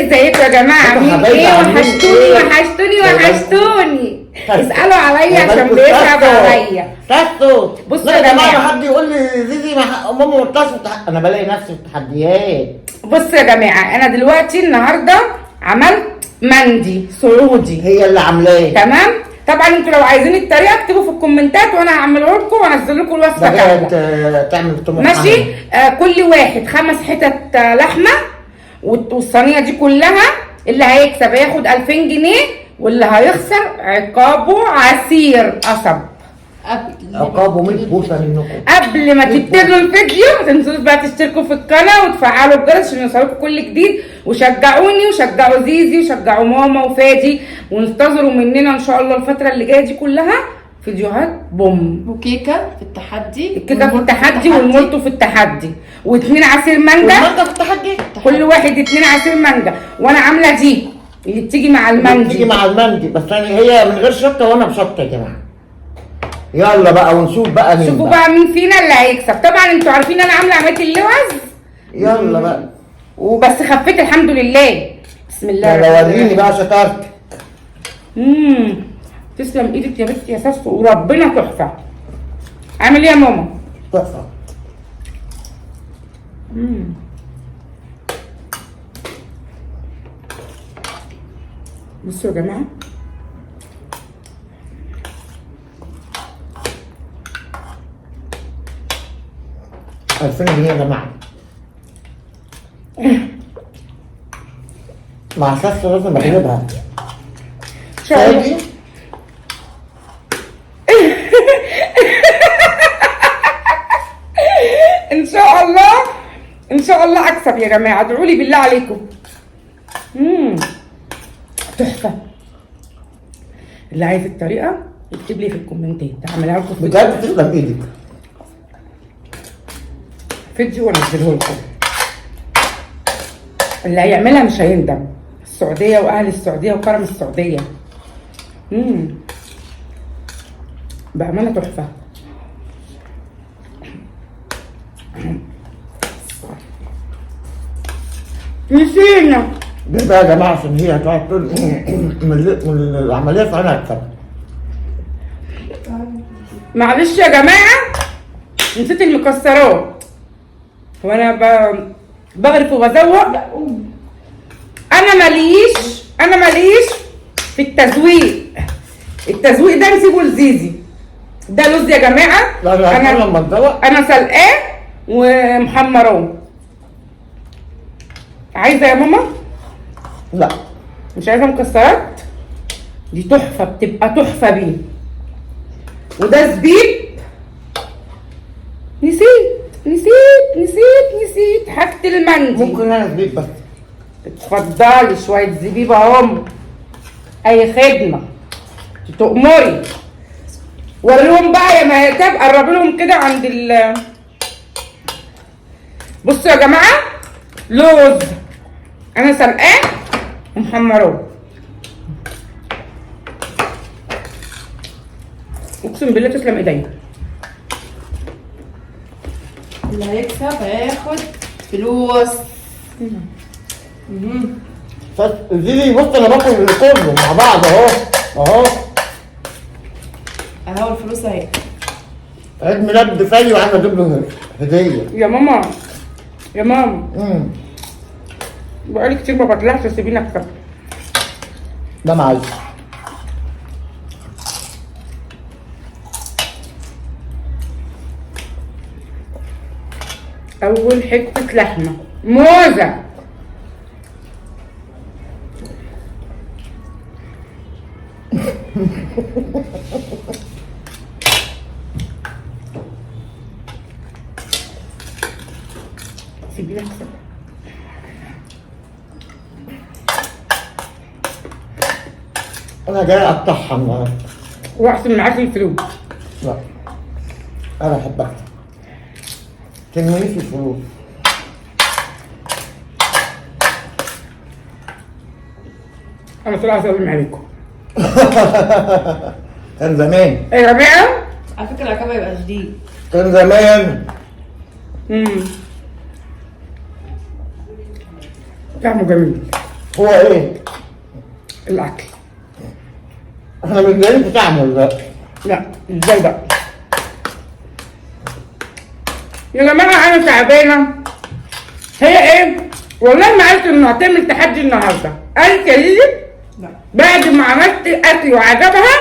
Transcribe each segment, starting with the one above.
ازيكم يا جماعه؟ عاملين ايه؟ وحشتوني. اسالوا عليا عشان بيصعب عليا. بصوا يا جماعه، ما حد يقول لي زيزي ماما مرتاحه انا بلاقي نفسي في تحديات. بصوا يا جماعه، انا دلوقتي النهارده عملت مندي سعودي. هي اللي عاملاه. تمام. طبعا انتوا لو عايزين الطريقه اكتبوا في الكومنتات وانا هعمله لكم وانزل لكم الوصفه كامله. تعمل طماطم ماشي. كل واحد 5 حتت لحمه، والصينيه دي كلها اللي هيكسب هياخد 2000 جنيه، واللي هيخسر عقابه عصير قصب. عقابه 100 بوسه منكم. قبل ما تبتدوا الفيديو ما تنسوش بقى تشتركوا في القناه وتفعلوا الجرس عشان يوصلكم كل جديد، وشجعوني وشجعوا زيزي وشجعوا ماما وفادي، وانتظروا مننا ان شاء الله الفتره اللي جايه دي كلها فيديوهات بوم. وكيكه في التحدي، الكيكه في التحدي والمولتو في التحدي، و2 عصير مانجا. والمانجا في التحدي كل واحد 2 عصير مانجا. وانا عامله دي اللي بتيجي مع المندي. بتيجي مع المندي بس هي من غير شطه وانا بشطه يا جماعه. يلا بقى ونشوف بقى مين. شوفوا بقى مين فينا اللي هيكسب. طبعا انتوا عارفين انا عامله عمليه اللوز. يلا بقى. وبس خفيت الحمد لله. بسم الله الرحمن الرحيم. وريني بقى شطارتك. تسلم ايدك يا بنتي يا ساسو، وربنا تحفه. عامل ايه يا ماما؟ تحفه. بصوا يا جماعه، $2000 جنيه يا جماعه. مع اساس لازم اجيبها. شايفين؟ ان شاء الله اكسب يا جماعه، ادعوا لي بالله عليكم. تحفه. اللي عايز الطريقه يكتب لي في الكومنتات، هعملها لكم في بجد. تسلم ايدك. فيديو وانزله لكم. اللي هيعملها مش هيندم. السعوديه واهل السعوديه وكرم السعوديه. بامانه تحفه. نسينا دي بقى يا جماعه عشان هي هتقعد تقول من العمليه فانا هكسب. معلش يا جماعه، نسيت المكسرات وانا بغرف وبزوق. انا ماليش في التزويق. التزويق ده نسيبه لزيزي. ده لوز يا جماعه. انا سلقاه ومحمراه. عايزه يا ماما؟ لا مش عايزه مكسرات. دي تحفه، بتبقى تحفه بيه. وده زبيب. نسيت حاجه المندي. ممكن انا زبيب بس. اتفضلي شويه زبيب اهم. اي خدمه تؤمري. وريهم بقى يا مهتاب، قربي لهم كده عند بصوا يا جماعه، لوز انا سلقاه ومحمراه. اقسم بالله تسلم ايديا. اللي هيكسب هياخد فلوس. زيزي بص انا باكل كله مع بعض اهو الفلوس اهي. عيد ميلاد فادي وعايز اجيب له هديه. يا ماما بقالي كتير ما بطلعش، سيبيني اكسب. ده معلش. اول حته لحمه موزه. سيبيني اكسب. انا جاي اقطعها النهارده واحسن معاك الفلوس. لا انا احب اكتب. تنميني في الفلوس. انا طلع اسلم عليكم. كان زمان. ايه يا جماعه؟ على فكره العقاب هيبقى جديد. كان زمان. طعمه جميل. هو ايه؟ الاكل. احنا مش جايين في طعم ولا لا؟ لا ازاي بقى يا جماعه؟ انا تعبانه. هي ايه والله ما عرفت انه هتعمل تحدي النهارده. قالت يا ليلي لا بعد ما عملت اكل وعجبها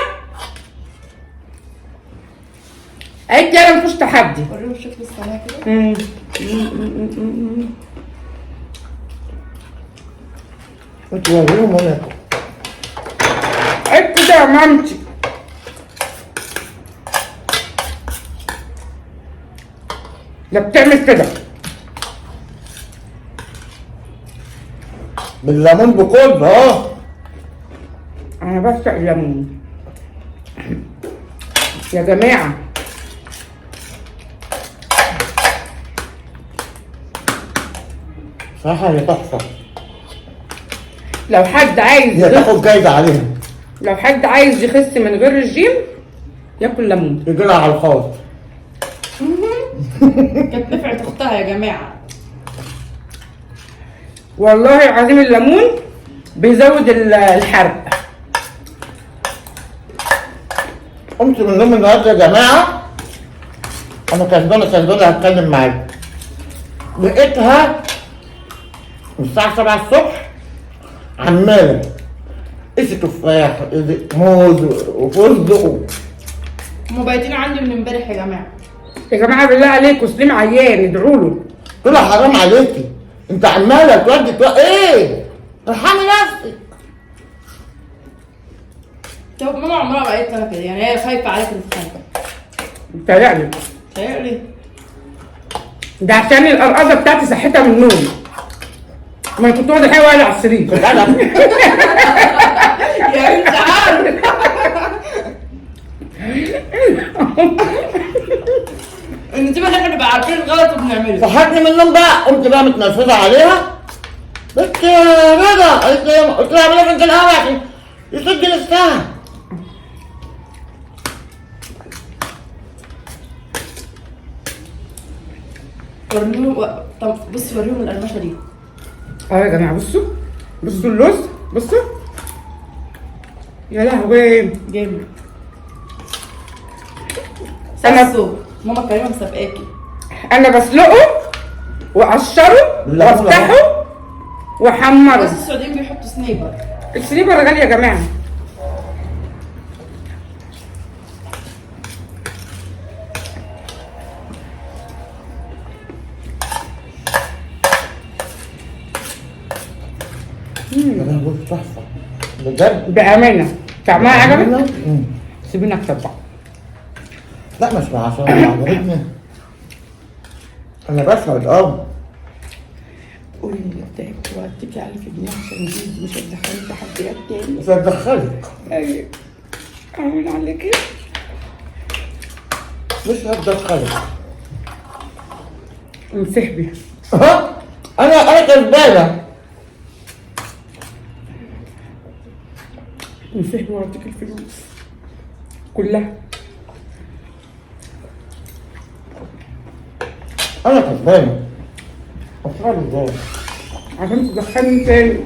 قالت يلا نخش تحدي. وريهم شكل الصينيه كده. انت وريهم وانا اكل. قالت كده يا مامتي. لا بتعمل كده بالليمون بكل اه. انا بسرق الليمون يا جماعه. صراحة هي تحفة. لو حد عايز هي تاخد جايزة عليها. لو حد عايز يخس من غير الجيم ياكل ليمون. يجي لها على الخاص. كانت نفعت اختها يا جماعه. والله العظيم الليمون بيزود الحرق. قمت من النوم النهارده يا جماعة، أنا كسبانة هتكلم معاكم. لقيتها من الساعة 7 الصبح عمالة قش تفاح موز وفستق. هما بايتين عندي من امبارح يا جماعه. يا جماعه بالله عليكم سليم عيان ادعوا له. قلت لها حرام عليكي، انت عمالة تودي ايه؟ ارحمي نفسك. طب ماما عمرها ما قالت لنا كده، يعني هي خايفه عليك انت خايفه. متهيألي تهيألي ده عشان القرقصه بتاعتي صحتها من النوم. ما انا كنت واخده حاجه واقعه على السرير. يا بنت عارف. ان دي احنا نبقى عارفين الغلط وبنعمله. صحتني من النوم بقى، قمت بقى متنرفزة عليها. بس يا رضا قلت لها اعملي فنجان قهوة عشان يسد نفسها. وريهم. طب بص وريهم القرمشه دي. يا جماعه بصوا اللوز بصوا يا لهوي. جامد. أنا- ساسو ماما كريمه مسابقاكي. انا بسلقه واقشره لا، وافتحه واحمره. بس السعوديين بيحطوا سنيبر. السليبر غالي يا جماعه. يا لهوي تحفة بجد. بامانه طعمها عجبك. مم. سيبيني اكسب بقى. لا مش عشان عجبتني، انا بشهد قولي لي تعبت وهتكي على في جنيه عشان جوزي مش هتدخلني تحديات تاني. مش هتدخلك، ايوه اعمل عليكي. مش هتدخلك. انسحبي. ها انا كسبانة. انسحبي وهديك الفلوس كلها. انا كسبانة. افعل ازاي؟ عشان تدخلني تاني.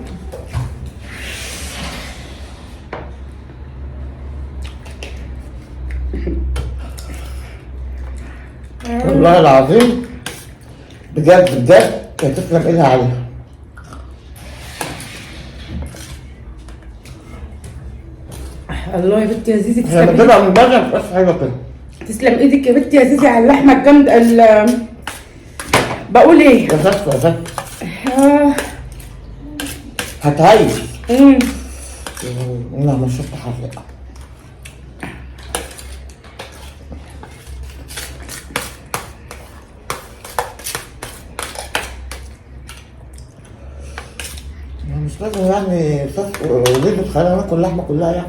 والله العظيم بجد يا تسلم ايدها عليها. الله يا بنتي يا زيزي هي تسلم بتبقى من بره مبقاش حلوة كده. تسلم ايدك يا بنتي يا زيزي على اللحمه الجامده بقول ايه؟ يا زفت يا زفت آه. هتهيس. مم. لا مش شفت حرق. مش لازم يعني وليه تخلينا ناكل اللحمة كلها يعني.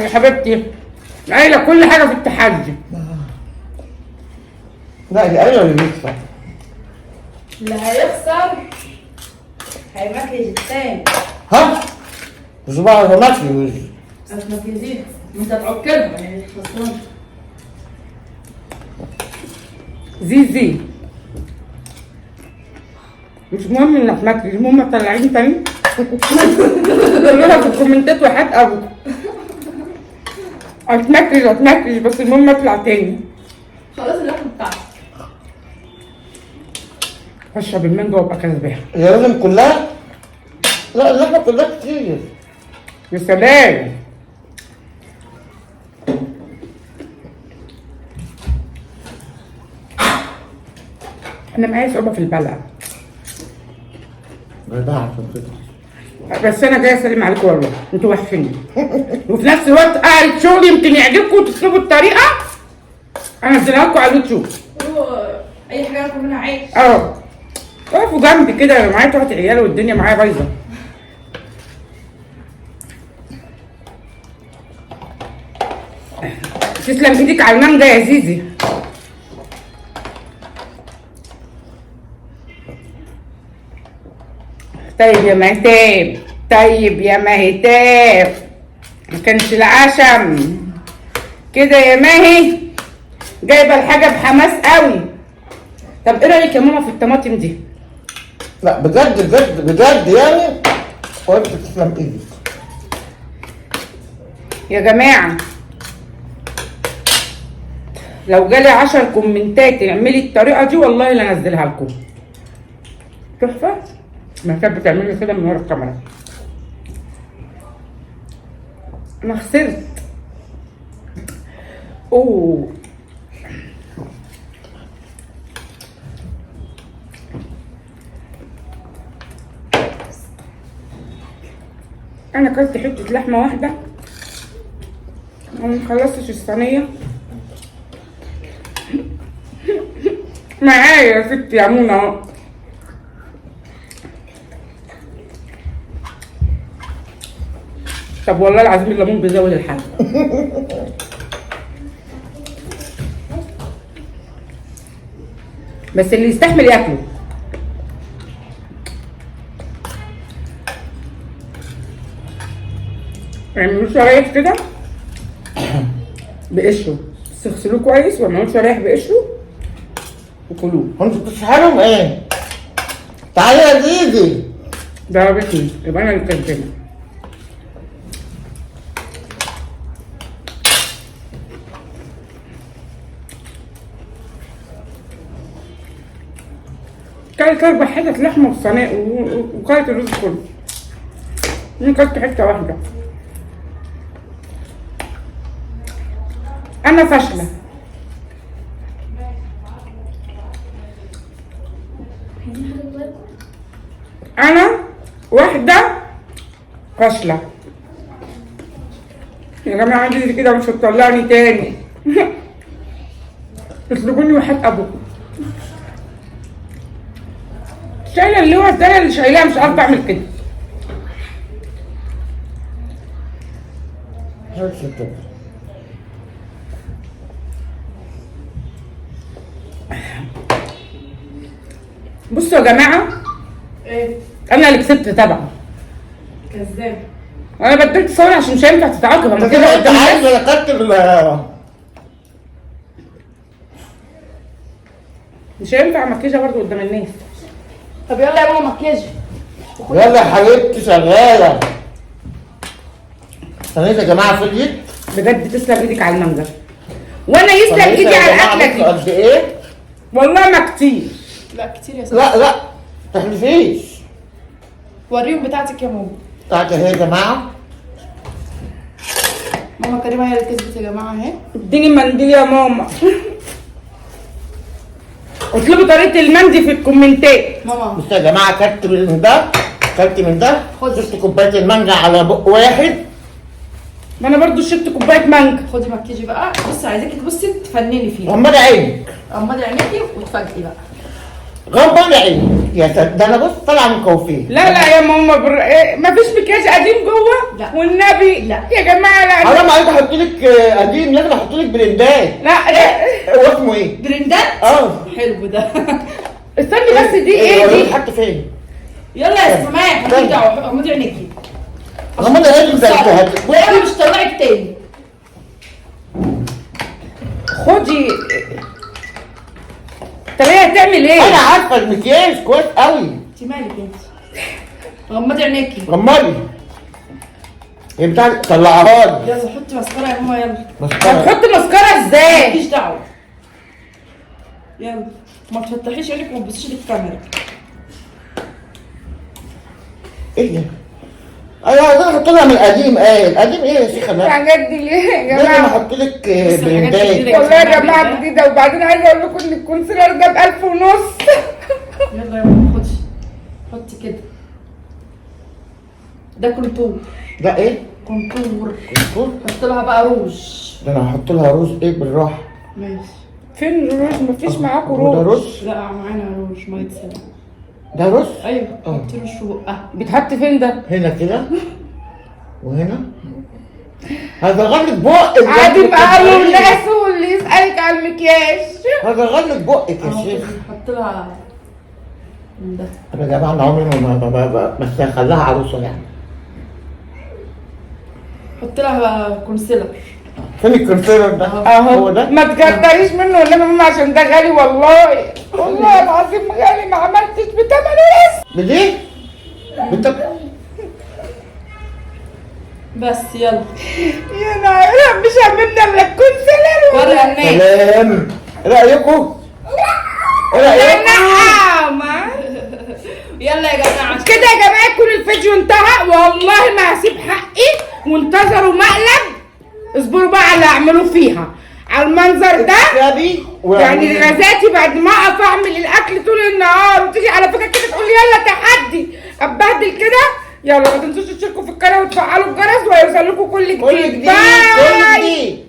يا حبيبتي قايله كل حاجه في التحدي. لا دي قايلة اللي بيكسب. اللي هيخسر هيمكيج التاني. ها؟ مش بقى هو ماشي. هتمكيزين انت تعكرها يعني خسران. زيزي مش مهم انك ماكلي، المهم طلعيني تاني. قولوها في الكومنتات وحات ابو هتمكرش بس المهم اطلع تاني. خلاص اللحمه بتاعتك. اشرب المانجا وابقى كسباها. هي لازم كلها؟ لا اللحمه كلها كتير. يا سلام. انا معايا صعوبه في البلع ده عشان كده. بس انا جايه اسلم عليكم والله، انتوا وحشيني. وفي نفس الوقت قاعد شغل يمكن يعجبكم وتطلبوا الطريقه انا اديلها لكم على اليوتيوب. اي حاجه ناكل منها عيش. وقفوا جنبي كده، انا معايا 3 عيال والدنيا معايا بايظه. تسلم ايدك على المانجا يا زيزي. طيب يا مهتاب، طيب يا مهتاب، ما كانش العشم كده يا ماهي، جايبه الحاجه بحماس قوي. طب ايه رايك يا ماما في الطماطم دي؟ لا بجد بجد بجد يعني وانت تسلم ايدك. يا جماعه لو جالي 10 كومنتات اعملي الطريقه دي والله لا انزلها لكم. تحفه. ما كانت بتعمل لي كده من ورا الكاميرا. انا خسرت. اوه انا اكلت حته لحمه واحده وما خلصتش الصينيه. معايا يا ستي يا منى اهو. طب والله العظيم الليمون بيزود الحاجه. بس اللي يستحمل ياكله. اعملوا شرايح كده بقشره، بس اغسلوه كويس واعملوا شرايح بقشره وكلوه. انتوا بتسحرهم ايه؟ تعالي يا زيزي. ده بيتي يبقى انا اللي كسبانه. كلت 4 حتت لحمه وصينيه وكلت الرز كله. انا كلت حته واحده. انا فاشله. انا واحده فاشله يا جماعه. دي كده مش هتطلعني تاني. اطلبوني وحياة ابوكم. شايله اللوحه ده انا اللي شايلاها، مش عارفه اعمل كده. بصوا يا جماعه، ايه انا اللي كسبت طبعا. كذاب. انا بدلت صور عشان مش هينفع تتعاقب. انت انا كده كده انت قدام عايز الناس. ولا خدت مش هينفع مكيجه برضه قدام الناس. طب يلا يا ماما مكياج. يلا يا حبيبتي شغاله. صينية يا جماعه فضيت. بجد تسلم ايدك على المانجا، وانا يسلم صينية ايدي يا على جماعة الاكله بصوا دي. قد ايه؟ والله ما كتير. لا كتير يا ستي. لا تحلفيش. وريهم بتاعتك يا ماما. بتاعتي اهي يا جماعه. ماما كريمه هي اللي كسبت يا جماعه اهي. اديني منديل يا ماما. اطلبوا طريقه المندي في الكومنتات. ماما بصوا يا جماعه اكلت من ده اكلت من ده. خد. شفت كوبايه المانجا على بق واحد. ما انا برضو شربت كوبايه مانجا. خدي مكياجي بقى. بصي عايزاكي تبصي تفنني فيها. غمضي عينك. غمضي عينيكي وتفاجئي بقى. غمضي عينك. يا ده انا بص طالعه من كوفيه. لا يا ماما مفيش مكياج قديم جوه. لا. والنبي لا. يا جماعه لا. حرام عليك احط لك قديم، لازم احط لك برندات. لا هو اسمه ايه؟ برندات. حلو ده. استني بس دي ايه دي؟ بتتحط فين؟ يلا يا سماح هتيجي غمضي عينيكي. غمضي عينك ده وانا مش طلعك تاني. خدي. طب هي هتعمل ايه؟ انا عارفه المكياج كويس قوي. انت مالك انت؟ غمضي عينيكي. غمضي. هي بتاع طلعها لي. يلا حطي مسكرة يا ماما يلا. مسكرة. هتحط مسكرة ازاي؟ مالكيش دعوة. يلا ما تفتحيش عينك وما تبصيش للكاميرا. ايه ده؟ ايوه عايزين احط لها من القديم. ايه القديم ايه يا شيخه ده؟ الحاجات دي ليه يا لازم جماعة؟ احط لك الحاجات برندات. الجديدة. والله يا جماعة جديدة، وبعدين عايزة اقول لكم ان الكونسيلر ده ب1500. يلا يا ماما خدي. حطي كده. ده كونتور. ده ايه؟ كونتور. كنتور؟ حط لها بقى روج. ده انا هحط لها روز ايه بالراحه. ماشي. فين الروج؟ مفيش معاكم هو ده روج. روز؟ لا معانا روج مية سلام. ده روز؟ ايوه حطي روج في بقها. بيتحط فين ده؟ هنا كده وهنا. هشغل لك بقك. عادي بقى والناس واللي يسألك على المكياج. هشغل لك بقك يا اهو شيخ. حط لها من ده. انا يا جماعه انا عمري ما هخليها عروسه يعني. حط لها كونسيلر. فين الكونسيلر ده؟ هو ده؟ ما تكتريش منه ولا ماما عشان ده غالي والله. والله العظيم غالي، ما عملتش بتمنه لسه. بدي؟ انت بس يلا. يا نهار مش هممنا من الكونسيلر ورا الناس. سلام. ايه رايكم؟ ايه رايكم؟ نعمة. يلا يا جماعه. كده يا جماعة يكون الفيديو انتهى، والله ما هسيب حقي، وانتظروا مقلب. اصبروا بقى على اللي هعمله فيها على المنظر ده. يعني غازاتي بعد ما اقف اعمل الاكل طول النهار وتيجي على فكره كده تقول لي يلا تحدي اتبهدل كده. يلا ما تنسوش تشتركوا في القناه وتفعلوا الجرس وهيوصل لكم كل جديد. كل جديد. باي. كل جديد.